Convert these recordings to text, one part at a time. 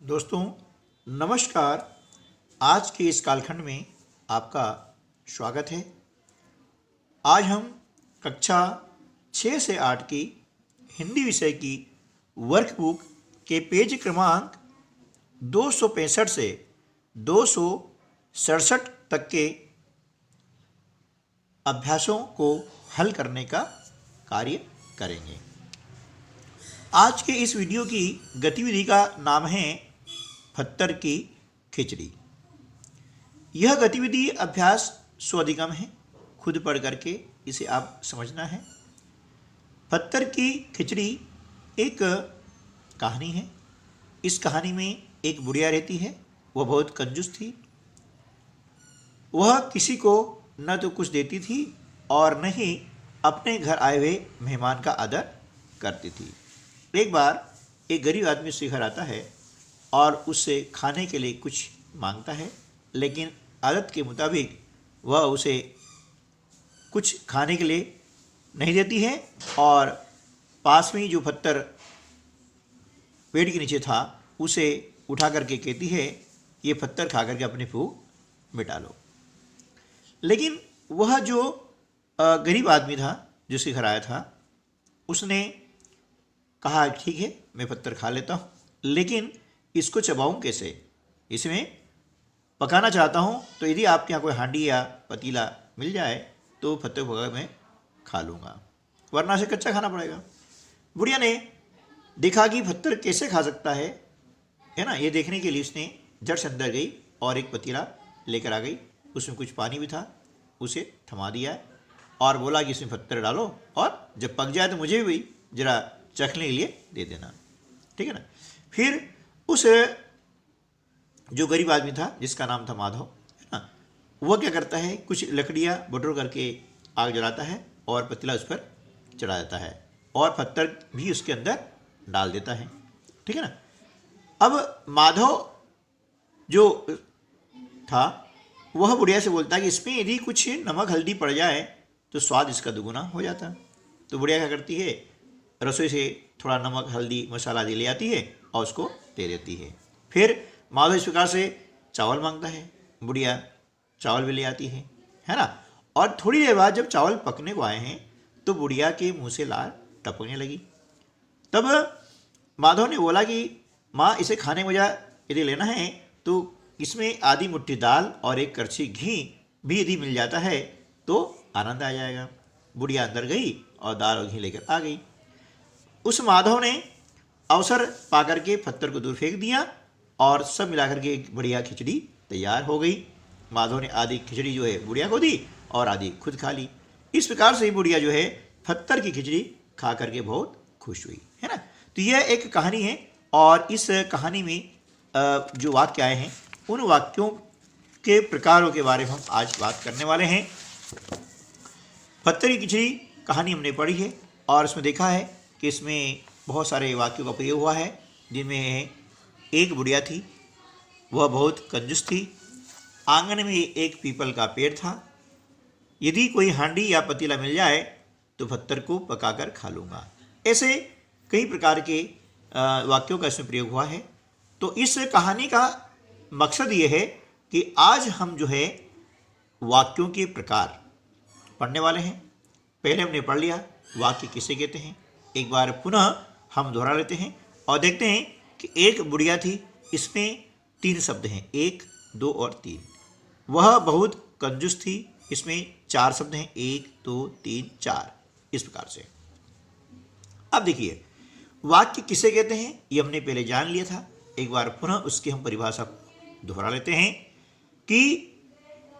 दोस्तों नमस्कार। आज के इस कालखंड में आपका स्वागत है। आज हम कक्षा 6 से 8 की हिंदी विषय की वर्कबुक के पेज क्रमांक 265 से 267 तक के अभ्यासों को हल करने का कार्य करेंगे। आज के इस वीडियो की गतिविधि का नाम है पत्थर की खिचड़ी। यह गतिविधि अभ्यास स्वाधिगम है, खुद पढ़ करके इसे आप समझना है। पत्थर की खिचड़ी एक कहानी है। इस कहानी में एक बुढ़िया रहती है। वह बहुत कंजूस थी। वह किसी को न तो कुछ देती थी और न ही अपने घर आए हुए मेहमान का आदर करती थी। एक बार एक गरीब आदमी उसके घर आता है और उससे खाने के लिए कुछ मांगता है, लेकिन आदत के मुताबिक वह उसे कुछ खाने के लिए नहीं देती है और पास में ही जो पत्थर पेड़ के नीचे था उसे उठा करके कहती है, ये पत्थर खा करके अपनी भूख मिटा लो। लेकिन वह जो गरीब आदमी था जिसके घर आया था, उसने कहा ठीक है मैं पत्थर खा लेता हूँ, लेकिन इसको चबाऊँ कैसे? इसमें पकाना चाहता हूँ, तो यदि आपके यहाँ कोई हांडी या पतीला मिल जाए तो पत्थर पका मैं खा लूँगा, वरना से कच्चा खाना पड़ेगा। बुढ़िया ने देखा कि पत्थर कैसे खा सकता है ना। ये देखने के लिए उसने जड़ से अंदर गई और एक पतीला लेकर आ गई। उसमें कुछ पानी भी था, उसे थमा दिया और बोला कि इसमें पत्थर डालो और जब पक जाए तो मुझे भी जरा चखने के लिए दे देना, ठीक है ना। फिर उस जो गरीब आदमी था जिसका नाम था माधव, है ना, वह क्या करता है, कुछ लकड़ियाँ बटोर करके आग जलाता है और पतीला उस पर चढ़ा देता है और पत्थर भी उसके अंदर डाल देता है, ठीक है ना। अब माधव जो था वह बुढ़िया से बोलता है कि इसमें यदि कुछ नमक हल्दी पड़ जाए तो स्वाद इसका दुगुना हो जाता है। तो बुढ़िया क्या करती है, रसोई से थोड़ा नमक हल्दी मसाला आदि ले आती है और उसको दे देती है। फिर माधव इस प्रकार से चावल मांगता है, बुढ़िया चावल भी ले आती है ना। और थोड़ी देर बाद जब चावल पकने को आए हैं तो बुढ़िया के मुंह से लार टपकने लगी। तब माधव ने बोला कि माँ, इसे खाने में यदि लेना है तो इसमें आधी मुट्ठी दाल और एक करछी घी भी यदि मिल जाता है तो आनंद आ जाएगा। बुढ़िया अंदर गई और दाल और घी लेकर आ गई। उस माधव ने अवसर पाकर के पत्थर को दूर फेंक दिया और सब मिलाकर के एक बढ़िया खिचड़ी तैयार हो गई। माधव ने आधी खिचड़ी जो है बुढ़िया को दी और आधी खुद खा ली। इस प्रकार से बुढ़िया जो है पत्थर की खिचड़ी खा करके बहुत खुश हुई, है ना। तो यह एक कहानी है और इस कहानी में जो वाक्य आए हैं उन वाक्यों के प्रकारों के बारे में हम आज बात करने वाले हैं। पत्थर की खिचड़ी कहानी हमने पढ़ी है और उसमें देखा है कि इसमें बहुत सारे वाक्यों का प्रयोग हुआ है, जिनमें एक बुढ़िया थी, वह बहुत कंजूस थी। आंगन में एक पीपल का पेड़ था। यदि कोई हांडी या पतीला मिल जाए तो पत्थर को पकाकर खा लूँगा। ऐसे कई प्रकार के वाक्यों का इसमें प्रयोग हुआ है। तो इस कहानी का मकसद ये है कि आज हम जो है वाक्यों के प्रकार पढ़ने वाले हैं। पहले हमने पढ़ लिया वाक्य किसे कहते हैं, एक बार पुनः हम दोहरा लेते हैं और देखते हैं कि एक बुढ़िया थी, इसमें 3 शब्द हैं, 1, 2 और 3। वह बहुत कंजूस थी, इसमें 4 शब्द हैं, 1, 2, 3, 4, इस प्रकार से। अब देखिए वाक्य किसे कहते हैं ये हमने पहले जान लिया था। एक बार पुनः उसकी हम परिभाषा दोहरा लेते हैं कि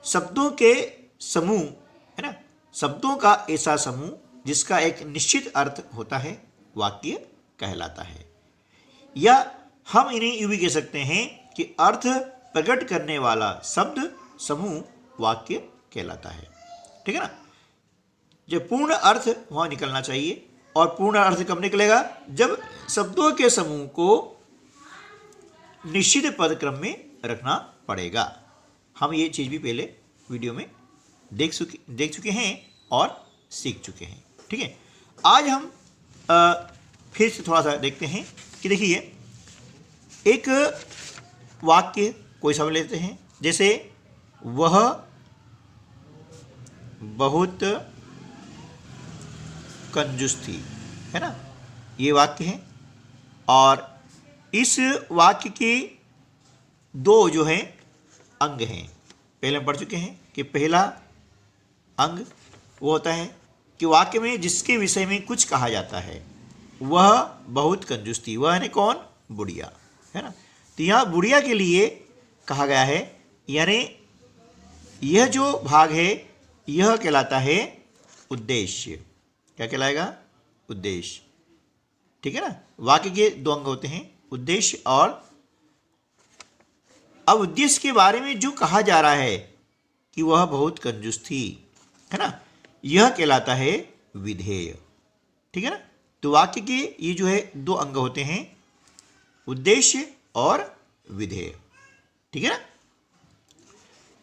शब्दों के समूह, है ना, शब्दों का ऐसा समूह जिसका एक निश्चित अर्थ होता है वाक्य कहलाता है। या हम इन्हें यूं भी कह सकते हैं कि अर्थ प्रकट करने वाला शब्द समूह वाक्य कहलाता है, ठीक है ना। जब पूर्ण अर्थ वहाँ निकलना चाहिए और पूर्ण अर्थ कब निकलेगा, जब शब्दों के समूह को निश्चित पद क्रम में रखना पड़ेगा। हम ये चीज़ भी पहले वीडियो में देख चुके हैं और सीख चुके हैं, ठीक है। आज हम फिर से थोड़ा सा देखते हैं कि देखिए एक वाक्य कोई समझ लेते हैं, जैसे वह बहुत कंजूस थी, है ना, ये वाक्य है। और इस वाक्य के दो जो हैं अंग हैं, पहले हम पढ़ चुके हैं कि पहला अंग वो होता है कि वाक्य में जिसके विषय में कुछ कहा जाता है, वह बहुत कंजूस थी। वह यानी कौन? बुढ़िया, है ना। तो यहाँ बुढ़िया के लिए कहा गया है, यानी यह जो भाग है यह कहलाता है उद्देश्य। क्या कहलाएगा? उद्देश्य, ठीक है ना। वाक्य के दो अंग होते हैं, उद्देश्य और। अब उद्देश्य के बारे में जो कहा जा रहा है कि वह बहुत कंजूस थी, है ना, यह कहलाता है विधेय, ठीक है ना। तो वाक्य के ये जो है दो अंग होते हैं, उद्देश्य और विधेय, ठीक है ना।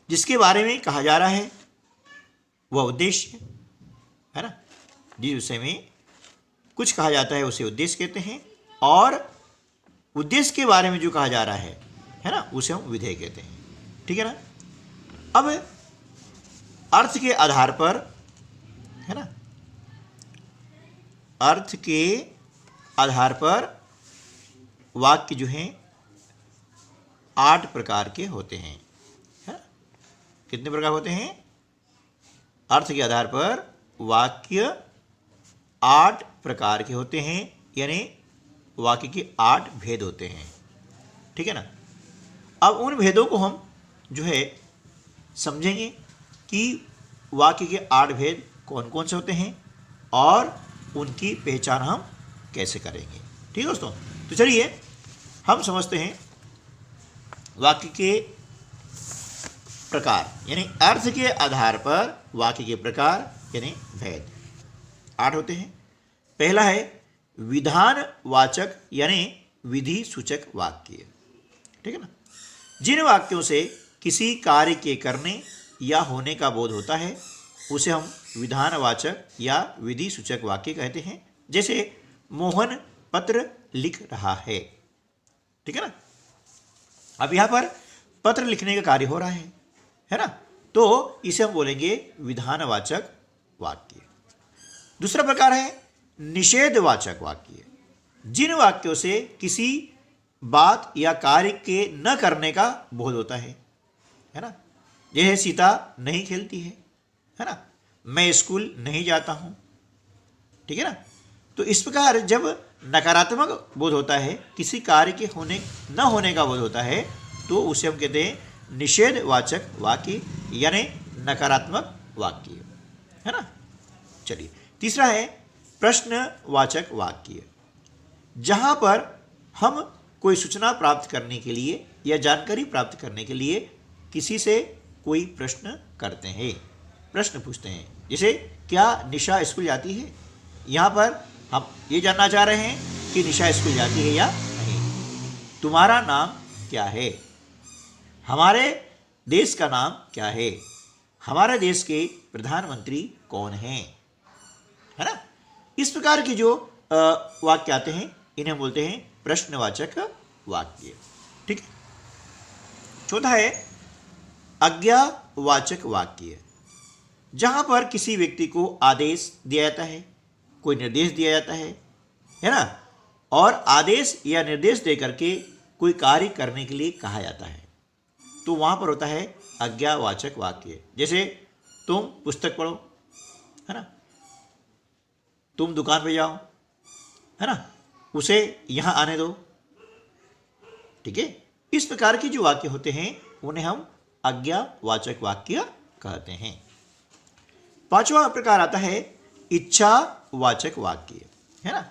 जिसके बारे में कहा जा रहा है वह उद्देश्य है ना, जिस विषय में कुछ कहा जाता है उसे उद्देश्य कहते हैं, और उद्देश्य के बारे में जो कहा जा रहा है ना, उसे हम विधेय कहते हैं, ठीक है ना। अब अर्थ के आधार पर, है ना, अर्थ के आधार पर वाक्य जो हैं 8 प्रकार के होते हैं, है ना। कितने प्रकार होते हैं? अर्थ के आधार पर वाक्य 8 प्रकार के होते हैं, यानी वाक्य के 8 भेद होते हैं, ठीक है ना। अब उन भेदों को हम जो है समझेंगे कि वाक्य के 8 भेद कौन कौन से होते हैं और उनकी पहचान हम कैसे करेंगे, ठीक है दोस्तों। तो चलिए हम समझते हैं वाक्य के प्रकार, यानी अर्थ के आधार पर वाक्य के प्रकार यानी भेद 8 होते हैं। पहला है विधानवाचक यानी विधि सूचक वाक्य, ठीक है ना। जिन वाक्यों से किसी कार्य के करने या होने का बोध होता है उसे हम विधानवाचक या विधि सूचक वाक्य कहते हैं। जैसे मोहन पत्र लिख रहा है, ठीक है ना। अब यहाँ पर पत्र लिखने का कार्य हो रहा है ना, तो इसे हम बोलेंगे विधानवाचक वाक्य। दूसरा प्रकार है निषेधवाचक वाक्य। जिन वाक्यों से किसी बात या कार्य के न करने का बोध होता है ना, जैसे सीता नहीं खेलती है ना, मैं स्कूल नहीं जाता हूं, ठीक है ना। तो इस प्रकार जब नकारात्मक बोध होता है, किसी कार्य के होने न होने का बोध होता है, तो उसे हम कहते हैं निषेधवाचक वाक्य यानी नकारात्मक वाक्य, है ना। चलिए तीसरा है प्रश्नवाचक वाक्य। जहां पर हम कोई सूचना प्राप्त करने के लिए या जानकारी प्राप्त करने के लिए किसी से कोई प्रश्न करते हैं, प्रश्न पूछते हैं। जैसे क्या निशा स्कूल जाती है? यहाँ पर हम ये जानना चाह रहे हैं कि निशा स्कूल जाती है या नहीं। तुम्हारा नाम क्या है? हमारे देश का नाम क्या है? हमारे देश के प्रधानमंत्री कौन हैं? है ना। इस प्रकार के जो वाक्य आते हैं इन्हें बोलते हैं प्रश्नवाचक वाक्य, ठीक है। चौथा है आज्ञावाचक वाक्य। जहां पर किसी व्यक्ति को आदेश दिया जाता है, कोई निर्देश दिया जाता है ना, और आदेश या निर्देश देकर के कोई कार्य करने के लिए कहा जाता है, तो वहां पर होता है आज्ञावाचक वाक्य। जैसे तुम पुस्तक पढ़ो, है ना, तुम दुकान पे जाओ, है ना, उसे यहां आने दो, ठीक है। इस प्रकार के जो वाक्य होते हैं उन्हें हम आज्ञावाचक वाक्य कहते हैं। पांचवा प्रकार आता है इच्छावाचक वाक्य, है ना।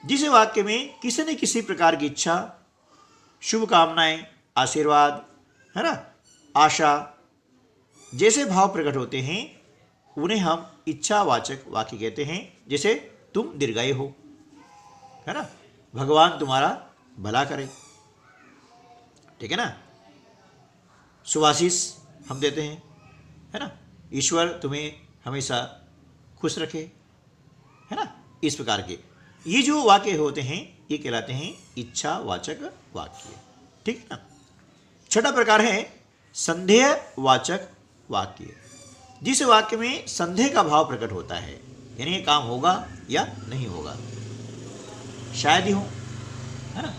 जिस वाक्य में किसी न किसी प्रकार की इच्छा, शुभकामनाएं, आशीर्वाद, है ना, आशा जैसे भाव प्रकट होते हैं उन्हें हम इच्छावाचक वाक्य कहते हैं। जैसे तुम दीर्घायु हो, है ना, भगवान तुम्हारा भला करे, ठीक है ना, शुभाशीष हम देते हैं, है ना, ईश्वर तुम्हें हमेशा खुश रखे, है ना। इस प्रकार के ये जो वाक्य होते हैं ये कहलाते हैं इच्छावाचक वाक्य। ठीक है ना। छठा प्रकार है संदेहवाचक वाक्य। जिस वाक्य में संदेह का भाव प्रकट होता है, यानी ये काम होगा या नहीं होगा, शायद ही हो, है ना,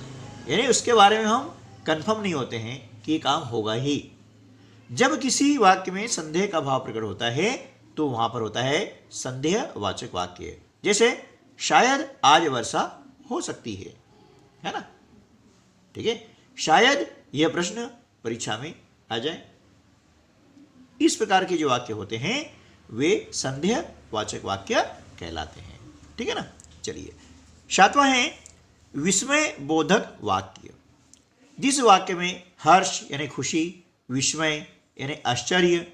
यानी उसके बारे में हम कंफर्म नहीं होते हैं कि ये काम होगा ही। जब किसी वाक्य में संदेह का भाव प्रकट होता है तो वहां पर होता है संदेहवाचक वाक्य। जैसे शायद आज वर्षा हो सकती है ना, ठीक है, शायद यह प्रश्न परीक्षा में आ जाए। इस प्रकार के जो वाक्य होते हैं वे संदेहवाचक वाक्य कहलाते हैं, ठीक है ना। चलिए, सातवां है विस्मय बोधक वाक्य। जिस वाक्य में हर्ष यानी खुशी, विस्मय यानी आश्चर्य,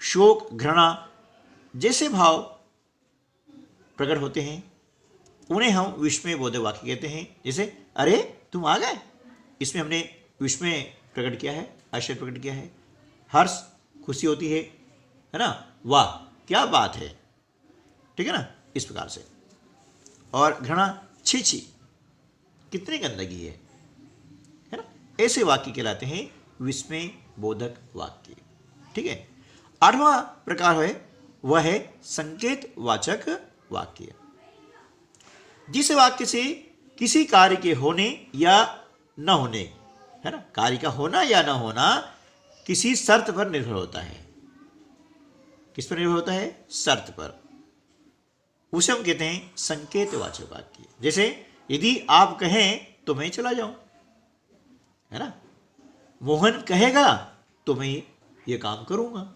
शोक, घृणा जैसे भाव प्रकट होते हैं उन्हें हम विस्मय बोधक वाक्य कहते हैं। जैसे अरे तुम आ गए, इसमें हमने विस्मय प्रकट किया है, आश्चर्य प्रकट किया है। हर्ष खुशी होती है ना, वाह क्या बात है, ठीक है ना, इस प्रकार से। और घृणा, छी छी कितनी गंदगी है ना, ऐसे वाक्य कहलाते हैं विस्मय बोधक वाक्य, ठीक है। आठवां प्रकार है वह है संकेतवाचक वाक्य। जिस वाक्य से किसी कार्य के होने या न होने, है ना, कार्य का होना या न होना किसी शर्त पर निर्भर होता है। किस पर निर्भर होता है? शर्त पर। उसे हम कहते हैं संकेतवाचक वाक्य। जैसे यदि आप कहें तो मैं चला जाऊं, है ना, मोहन कहेगा तो मैं ये काम करूंगा।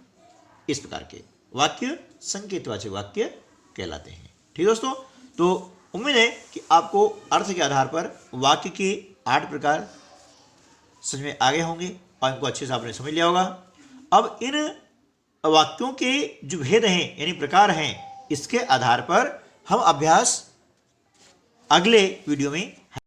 इस प्रकार के वाक्य संकेतवाचक वाक्य कहलाते हैं। ठीक दोस्तों, तो उम्मीद है कि आपको अर्थ के आधार पर वाक्य के 8 प्रकार समझ में आ गए होंगे और इनको अच्छे से आपने समझ लिया होगा। अब इन वाक्यों के जो भेद हैं यानी प्रकार हैं, इसके आधार पर हम अभ्यास अगले वीडियो में